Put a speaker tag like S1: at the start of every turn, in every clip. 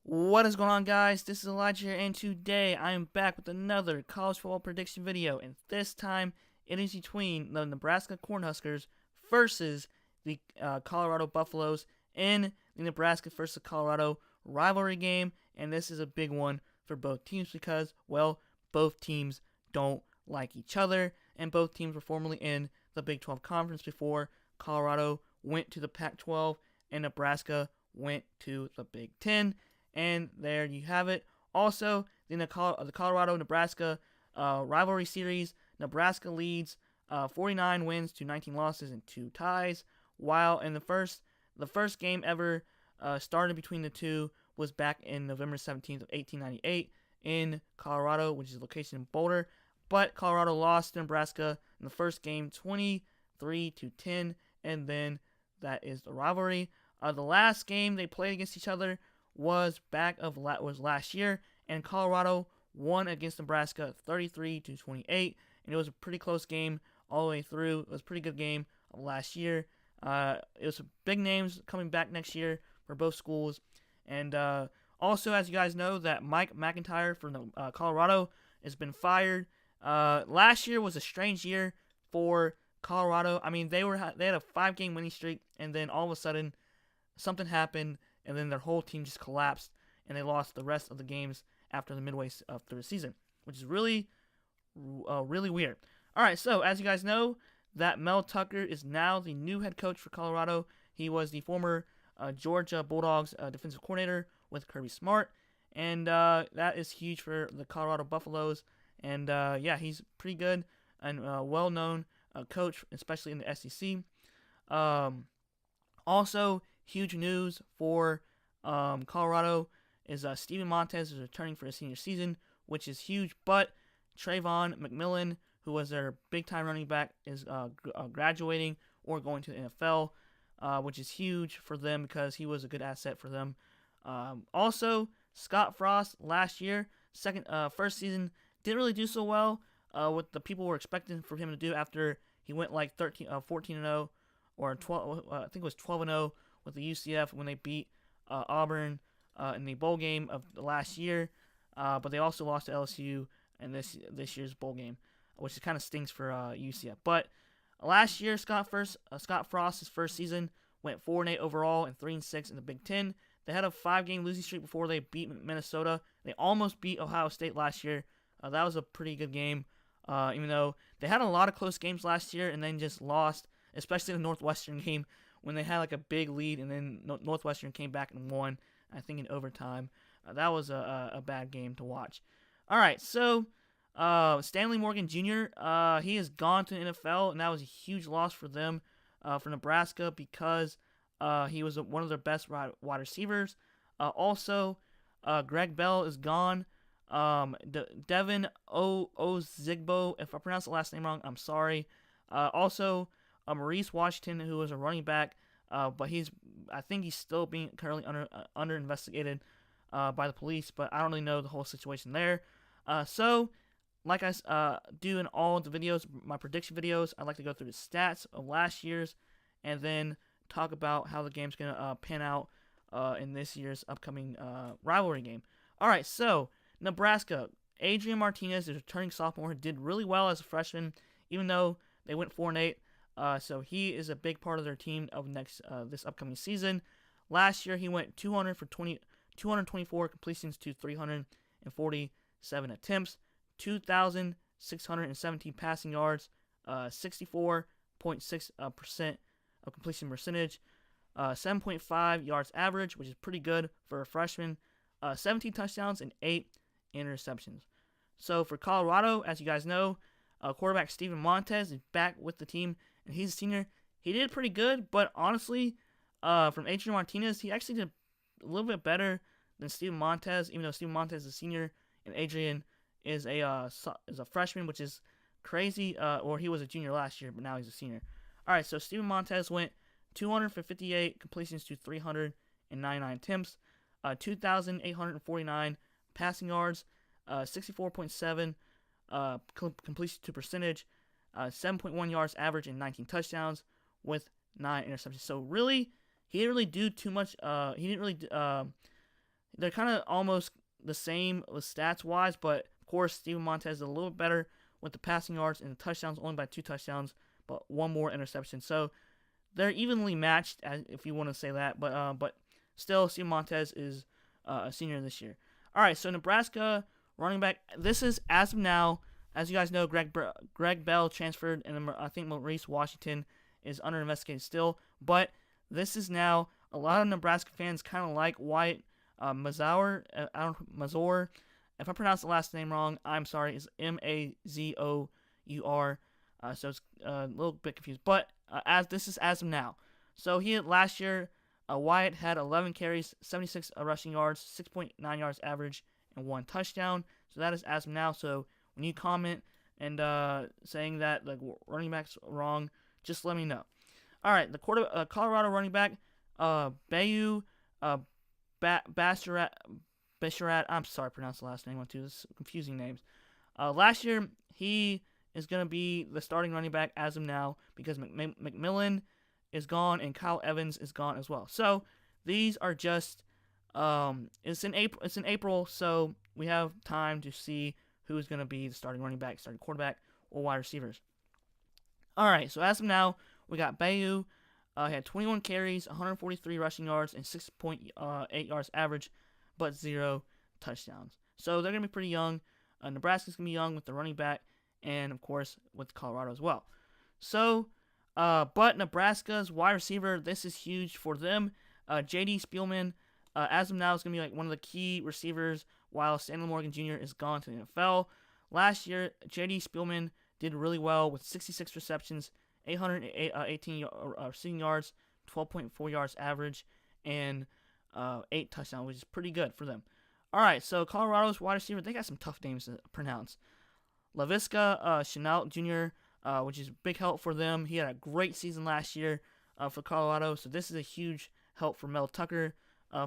S1: What is going on, guys? This is Elijah here, and today I am back with another college football prediction video, and this time it is between the Nebraska Cornhuskers versus the Colorado Buffaloes in the Nebraska versus Colorado rivalry game, and this is a big one for both teams because, well, both teams don't like each other, and both teams were formerly in the Big 12 Conference before Colorado went to the Pac-12 and Nebraska went to the Big 10. And there you have it. Also, in the Colorado-Nebraska rivalry series, Nebraska leads 49 wins to 19 losses and 2 ties. While in the first game ever started between the two was back in November 17th of 1898 in Colorado, which is a location in Boulder. But Colorado lost to Nebraska in the first game 23-10, and then that is the rivalry. The last game they played against each other was last year, and Colorado won against Nebraska 33-28, and it was a pretty close game all the way through. It was a pretty good game last year. It was big names coming back next year for both schools, and also, as you guys know, that Mike McIntyre from Colorado has been fired. Last year was a strange year for Colorado. I mean, they had a 5-game winning streak, and then all of a sudden something happened, and then their whole team just collapsed, and they lost the rest of the games after the midway of the season, which is really weird. All right, so as you guys know, that Mel Tucker is now the new head coach for Colorado. He was the former Georgia Bulldogs defensive coordinator with Kirby Smart, and that is huge for the Colorado Buffaloes. And yeah, he's pretty good and well-known coach, especially in the SEC. Also, huge news for Colorado is Steven Montez is returning for his senior season, which is huge. But Trayvon McMillan, who was their big-time running back, is graduating or going to the NFL, which is huge for them because he was a good asset for them. Also, Scott Frost last year, first season, didn't really do so well what the people were expecting for him to do after he went like 14-0 or 12. I think it was 12-0 with the UCF when they beat Auburn in the bowl game of the last year, but they also lost to LSU in this year's bowl game, which kind of stings for UCF. But last year, Scott Frost's first season went 4-8 overall and 3-6 in the Big Ten. They had a 5-game losing streak before they beat Minnesota. They almost beat Ohio State last year. That was a pretty good game, even though they had a lot of close games last year and then just lost, especially the Northwestern game when they had like a big lead and then Northwestern came back and won, I think, in overtime. That was a bad game to watch. All right, so Stanley Morgan Jr., he has gone to the NFL, and that was a huge loss for them, for Nebraska, because he was one of their best wide receivers. Also, Greg Bell is gone. Devin Ozigbo, if I pronounce the last name wrong, I'm sorry. Also, Maurice Washington, who was a running back, but I think he's still being currently under investigated by the police, but I don't really know the whole situation there. So, like I do in all the videos, my prediction videos, I like to go through the stats of last year's and then talk about how the game's going to pan out in this year's upcoming rivalry game. All right, so Nebraska, Adrian Martinez, is a returning sophomore, did really well as a freshman, even though they went 4-8. So he is a big part of their team of this upcoming season. Last year, he went 224 completions to 347 attempts, 2,617 passing yards, 64.6% of completion percentage, 7.5 yards average, which is pretty good for a freshman, 17 touchdowns and 8 interceptions. So for Colorado, as you guys know, quarterback Steven Montez is back with the team, and he's a senior. He did pretty good, but honestly, from Adrian Martinez, he actually did a little bit better than Steven Montez, even though Steven Montez is a senior and Adrian is a freshman, which is crazy. Or he was a junior last year, but now he's a senior. All right, so Steven Montez went 258 completions to 399 attempts, 2,849 passing yards, 64.7 completion to percentage, 7.1 yards average, and 19 touchdowns with 9 interceptions. So really, he didn't really do too much. He didn't really They're kind of almost the same with stats-wise, but of course, Steven Montez is a little better with the passing yards and the touchdowns, only by 2 touchdowns, but 1 more interception. So they're evenly matched, if you want to say that. But still, Steven Montez is a senior this year. All right, so Nebraska running back. This is as of now. As you guys know, Greg Bell transferred, and I think Maurice Washington is under investigation still. But this is now a lot of Nebraska fans kind of like Wyatt Mazour. If I pronounce the last name wrong, I'm sorry. It's Mazour. So it's a little bit confused. But this is as of now. So last year, Wyatt had 11 carries, 76 rushing yards, 6.9 yards average, and 1 touchdown. So that is as of now. So when you comment and saying that like running back's wrong, just let me know. All right, the Colorado running back, Bayou Basharat. I'm sorry, pronounce the last name. This is confusing names. Last year, he is going to be the starting running back as of now because McMillan is gone and Kyle Evans is gone as well. So these are just it's in April, so we have time to see who's going to be the starting running back, starting quarterback, or wide receivers. All right, so as of now, we got Bayou. He had 21 carries, 143 rushing yards, and 6.8 yards average, but 0 touchdowns. So they're going to be pretty young. Nebraska's going to be young with the running back, and of course with Colorado as well. So, but Nebraska's wide receiver, this is huge for them. J.D. Spielman, as of now, is going to be like one of the key receivers while Stanley Morgan Jr. is gone to the NFL. Last year, J.D. Spielman did really well with 66 receptions, 818 receiving yards, 12.4 yards average, and 8 touchdowns, which is pretty good for them. All right, so Colorado's wide receiver, they got some tough names to pronounce. Laviska Chenault Jr., which is a big help for them. He had a great season last year for Colorado, so this is a huge help for Mel Tucker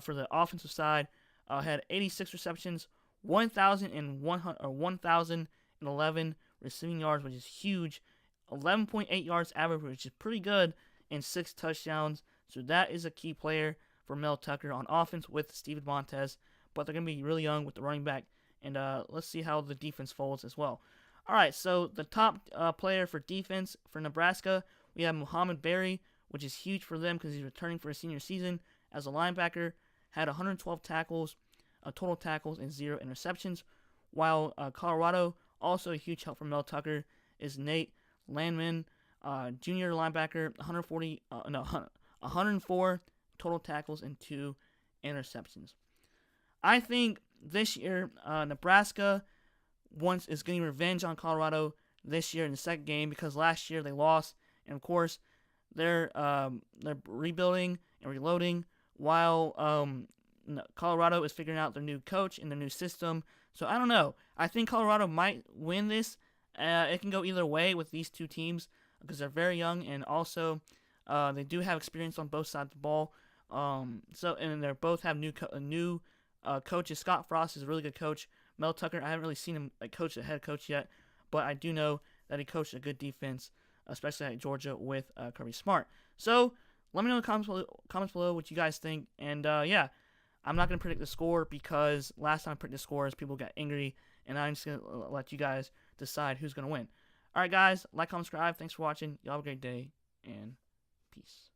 S1: for the offensive side. Had 86 receptions, 1,011 receiving yards, which is huge. 11.8 yards average, which is pretty good, and 6 touchdowns. So that is a key player for Mel Tucker on offense with Steven Montez. But they're going to be really young with the running back. And let's see how the defense folds as well. All right, so the top player for defense for Nebraska, we have Muhammad Berry, which is huge for them because he's returning for his senior season as a linebacker. Had 112 tackles, total tackles, and 0 interceptions. While Colorado, also a huge help for Mel Tucker, is Nate Landman, junior linebacker, 104 total tackles and 2 interceptions. I think this year Nebraska is getting revenge on Colorado this year in the second game because last year they lost, and of course they're rebuilding and reloading while Colorado is figuring out their new coach and their new system. So I don't know. I think Colorado might win this. It can go either way with these two teams because they're very young and also they do have experience on both sides of the ball. And they both have new coaches. Scott Frost is a really good coach. Mel Tucker, I haven't really seen him coach the head coach yet, but I do know that he coached a good defense, especially at Georgia with Kirby Smart. So let me know in the comments below what you guys think. And yeah, I'm not going to predict the score because last time I predicted the scores, people got angry, and I'm just going to let you guys decide who's going to win. All right, guys, like, comment, subscribe. Thanks for watching. Y'all have a great day, and peace.